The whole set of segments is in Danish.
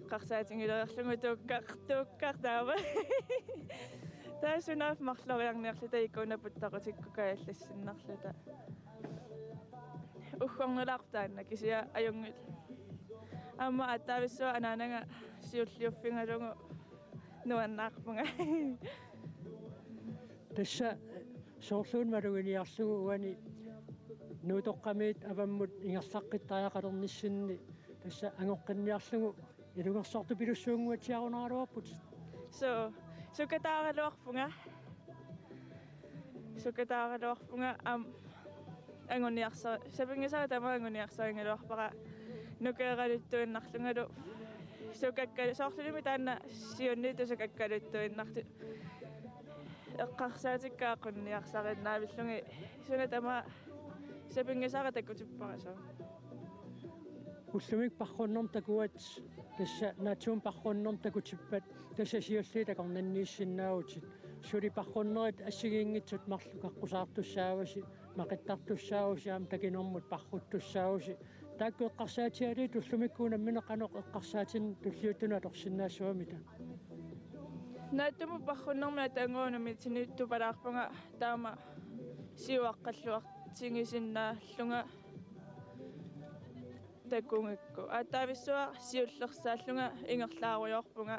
Qarsaatingileriarlungu tuukkaartaava. Taasunaaf marloriarniarluta ikuunaputtaqutikkukaallassinarluta. Uggornulaartaanna kisia ajungit. Amma attavissua anaananga siulliuffingalungu nuannaarpunga. Tässä soorluun maruginiarlugu uani nuutoqqamiit avammut ingersaqqittajaqalernissinni tässä angoqqinniarlugu ilungersortu pilussuunguatiarunaruarput. Sukataaraluarpunga anguniarsa tama anguniarsaingaluarpaqa nukeeraluttuinnarlungalu sukakkalu soorlulimi taanna siunnitu sukakkaluttuinnartu eqqarsaatikkaaqunniarsarinnaavillugi suna tama sapingisara takkutipparasa Ullumik parrunnorm takuat tässä natuum parrunnorm takutippat tässä siulliitakornanniissinnaautit suli parrunnerit assigiingitsut marlukaqqusаарtussaavasi maqittartussaavasi aam takinormut parruttussaavasi taakku eqqarsaatiali tullumikkuunammine qanoq eqqarsaatin tulliuttuna atorsinnaassuamita naattumu parrunnermi taanguunami tinniittupalaarpunga taama siuaqqalluartingisinnaallunga takungikku attavissua siullersaallunga ingerlaaruyorpunga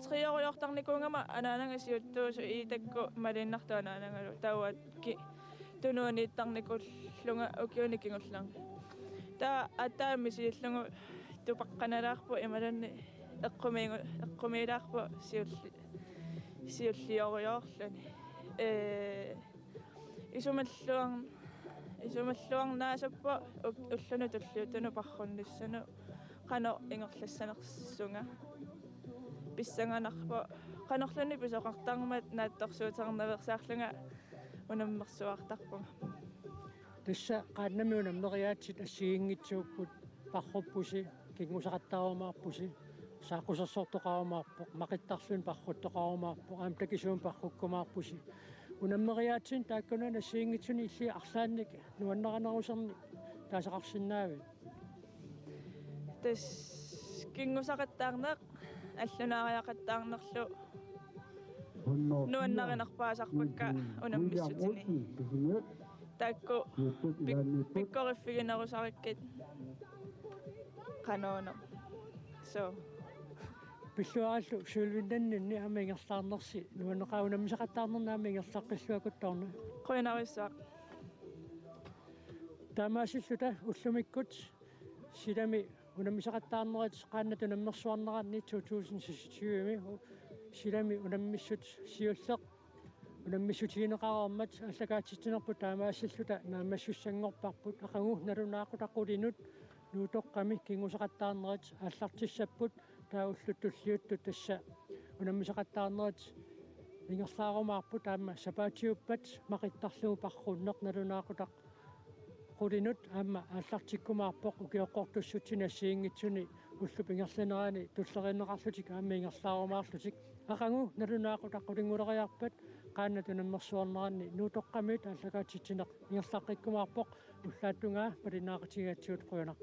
trioriortarnikungama anaananga siuttuusu iitakku malinnartu anaanangalu tauatki tunuuniittarnikullunga ukiunikingullang taa attaamisiillungu tupaqqanalaarpu imalanni eqqumiilaarpu siullioriorluni isumalluarnaasappu ullunu tulliutunu parrunnissanu qano ingerlassanersunga pissanganarpu qanorluni pisoqartarmat naattorsuuternaversaarlunga unammersuartarpunga tässä qaannami unammeriaatsit assigiingitsuupput parruppusi kingusaqattarumaarpusi saaqusarsortoqarumaarpoq maqittarlun parruttoqarumaarpoq aam takisuun parrukkumaarpusi unammeriaatsin taakkunana assigiingitsuni illi arlaannik nuanneranerusarni taasaqarsinnaavi tas kingusaqattaarneq allunaariaqattaarnerlu nuannerinerpaasarpakka unammissutini taakku pikkorifiginerusarikkit qanoona Pilluaallu suulvinnanni amengerlaarnersi nuanneqaunammisaqattaarnernaami ingerlaqqilluakuttorna qoinarissaaq taamaasilluta ullumikkut silami unammisaqattaarnerat qaannatu nammersuarnerarni 2020 silami unammissut siulleq unammissutiineqarormat allakaatittinerpu taamaasilluta naammassussangorparput aqangu nalunaaqutaqqulinut nuutoqqami kingusaqattaarnerat аллартиссаппут тауллуттуллиутту тасса унаммисақаттаарнерат ингерлаарумаарпут таама сапаатиуппат мақиттарлугу парруннеқ налунаақутақ qulинут аама аллартиккумаарпоқ укиоққортуссутсина сиингитсуни уллуп ингерланераани туллеринеқарлутик аама ингерлаарумаарлутик ақангу налунаақутақ qulингулериарпат qaannatu nammersuarneranni nuutoqqamit allakaatittineq ingerlaqqikkumaarpoq уллааттунгаа палинаақатигаатсуут қуянақ